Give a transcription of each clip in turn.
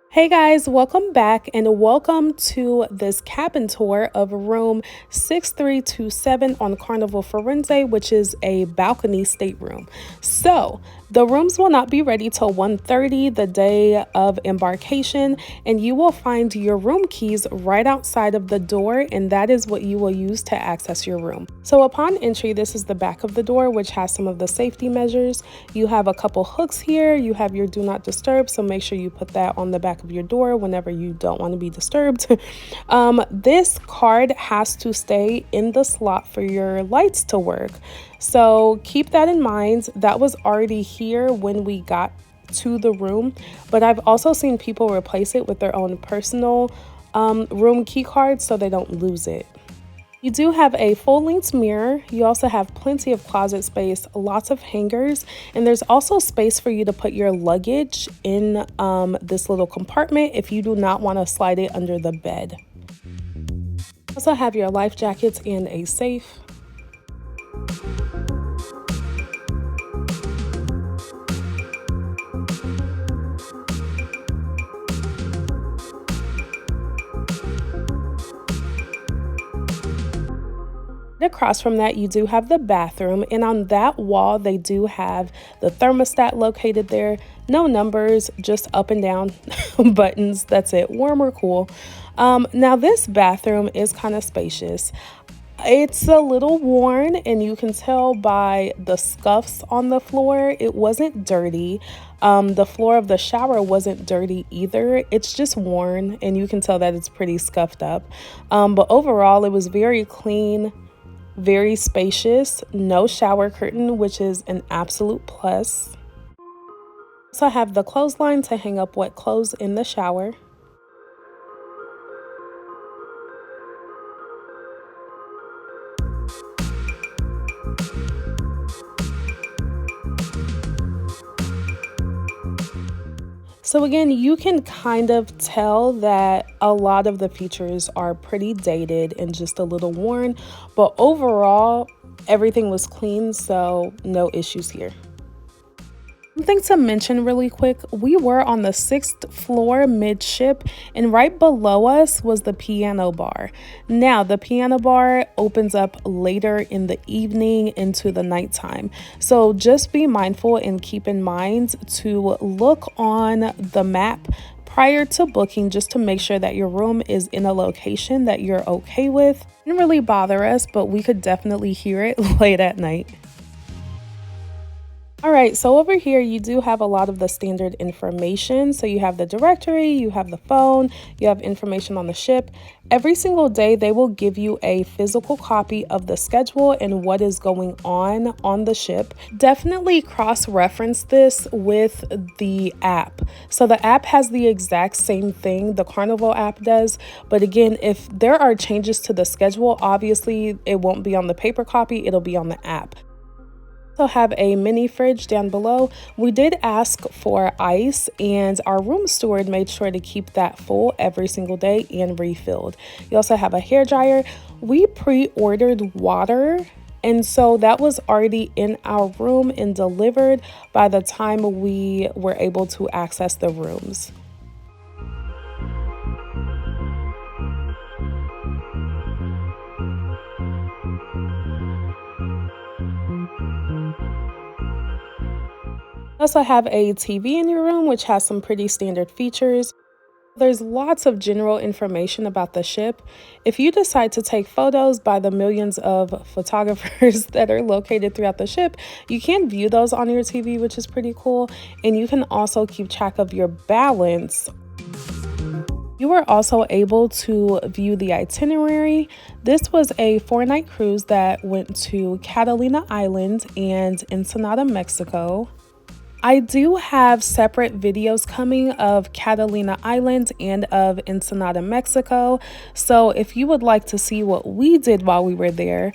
Hey guys, welcome back and welcome to this cabin tour of room 6327 on Carnival Firenze, which is a balcony stateroom. So, the rooms will not be ready till 1:30 the day of embarkation, and you will find your room keys right outside of the door, and that is what you will use to access your room. So, upon entry, this is the back of the door, which has some of the safety measures. You have a couple hooks here, you have your do not disturb, so make sure you put that on the back of your door whenever you don't want to be disturbed. This card has to stay in the slot for your lights to work. So keep that in mind. That was already here when we got to the room, but I've also seen people replace it with their own personal room key cards so they don't lose it. You do have a full-length mirror. You also have plenty of closet space, lots of hangers, and there's also space for you to put your luggage in this little compartment if you do not want to slide it under the bed. You also have your life jackets and a safe. Across from that, you do have the bathroom, and on that wall they do have the thermostat located there. No numbers, just up and down buttons. That's it, warm or cool. Now this bathroom is kind of spacious. It's a little worn, and you can tell by the scuffs on the floor. It wasn't dirty. The floor of the shower wasn't dirty either. It's just worn, and you can tell that it's pretty scuffed up. But overall, it was very clean, very spacious, no shower curtain, which is an absolute plus. So I have the clothesline to hang up wet clothes in the shower. So again, you can kind of tell that a lot of the features are pretty dated and just a little worn, but overall, everything was clean, so no issues here. Something to mention really quick, we were on the 6th floor midship, and right below us was the piano bar. Now, the piano bar opens up later in the evening into the nighttime. So just be mindful and keep in mind to look on the map prior to booking, just to make sure that your room is in a location that you're okay with. It didn't really bother us, but we could definitely hear it late at night. All right, so over here you do have a lot of the standard information. So you have the directory, you have the phone, you have information on the ship. Every single day they will give you a physical copy of the schedule and what is going on the ship. Definitely cross-reference this with the app. So the app has the exact same thing the Carnival app does, but again, if there are changes to the schedule, obviously it won't be on the paper copy, it'll be on the app. Also have a mini fridge down below. We did ask for ice, and our room steward made sure to keep that full every single day and refilled. You also have a hair dryer. We pre-ordered water, and so that was already in our room and delivered by the time we were able to access the rooms. You also have a TV in your room, which has some pretty standard features. There's lots of general information about the ship. If you decide to take photos by the millions of photographers that are located throughout the ship, you can view those on your TV, which is pretty cool. And you can also keep track of your balance. You were also able to view the itinerary. This was a 4-night cruise that went to Catalina Island and Ensenada, Mexico. I do have separate videos coming of Catalina Island and of Ensenada, Mexico. So if you would like to see what we did while we were there,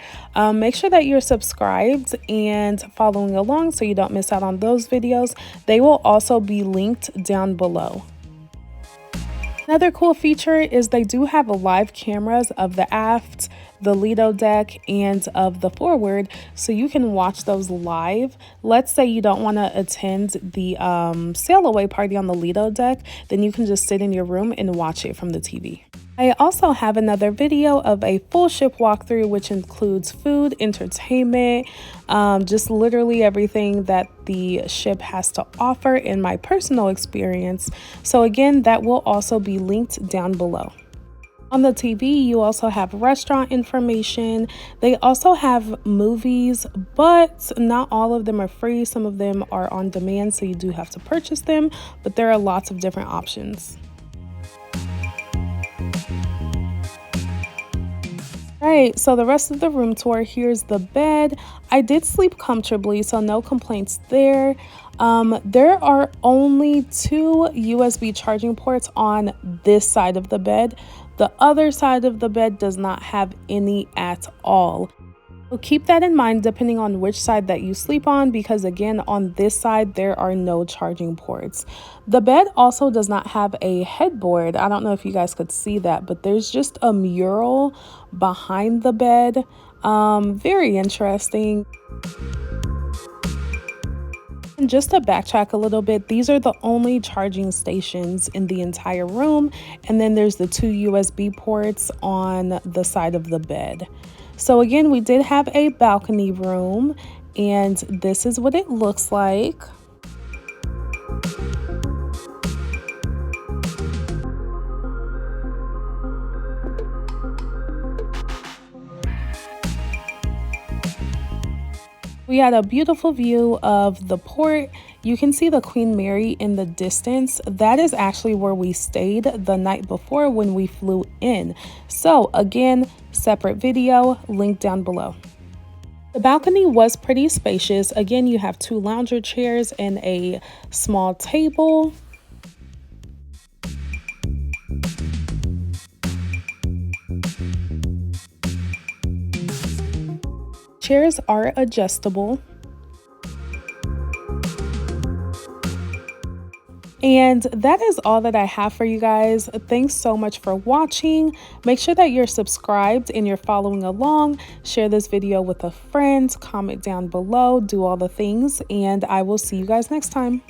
make sure that you're subscribed and following along so you don't miss out on those videos. They will also be linked down below. Another cool feature is they do have live cameras of the aft, the Lido deck and of the forward, so you can watch those live. Let's say you don't want to attend the sail away party on the Lido deck, then you can just sit in your room and watch it from the TV. I also have another video of a full ship walkthrough, which includes food, entertainment, just literally everything that the ship has to offer in my personal experience. So again, that will also be linked down below. On the TV, you also have restaurant information. They also have movies, but not all of them are free. Some of them are on demand, so you do have to purchase them, but there are lots of different options. Right, so the rest of the room tour, here's the bed. I did sleep comfortably, so no complaints there. There are only 2 USB charging ports on this side of the bed. The other side of the bed does not have any at all. So keep that in mind depending on which side that you sleep on, because again, on this side, there are no charging ports. The bed also does not have a headboard. I don't know if you guys could see that, but there's just a mural behind the bed. Very interesting. And just to backtrack a little bit, these are the only charging stations in the entire room. And then there's the 2 USB ports on the side of the bed. So again, we did have a balcony room, and this is what it looks like. We had a beautiful view of the port. You can see the Queen Mary in the distance. That is actually where we stayed the night before when we flew in. So again, separate video, link down below. The balcony was pretty spacious. Again, you have 2 lounger chairs and a small table. Chairs are adjustable. And that is all that I have for you guys. Thanks so much for watching. Make sure that you're subscribed and you're following along. Share this video with a friend, comment down below, do all the things, and I will see you guys next time.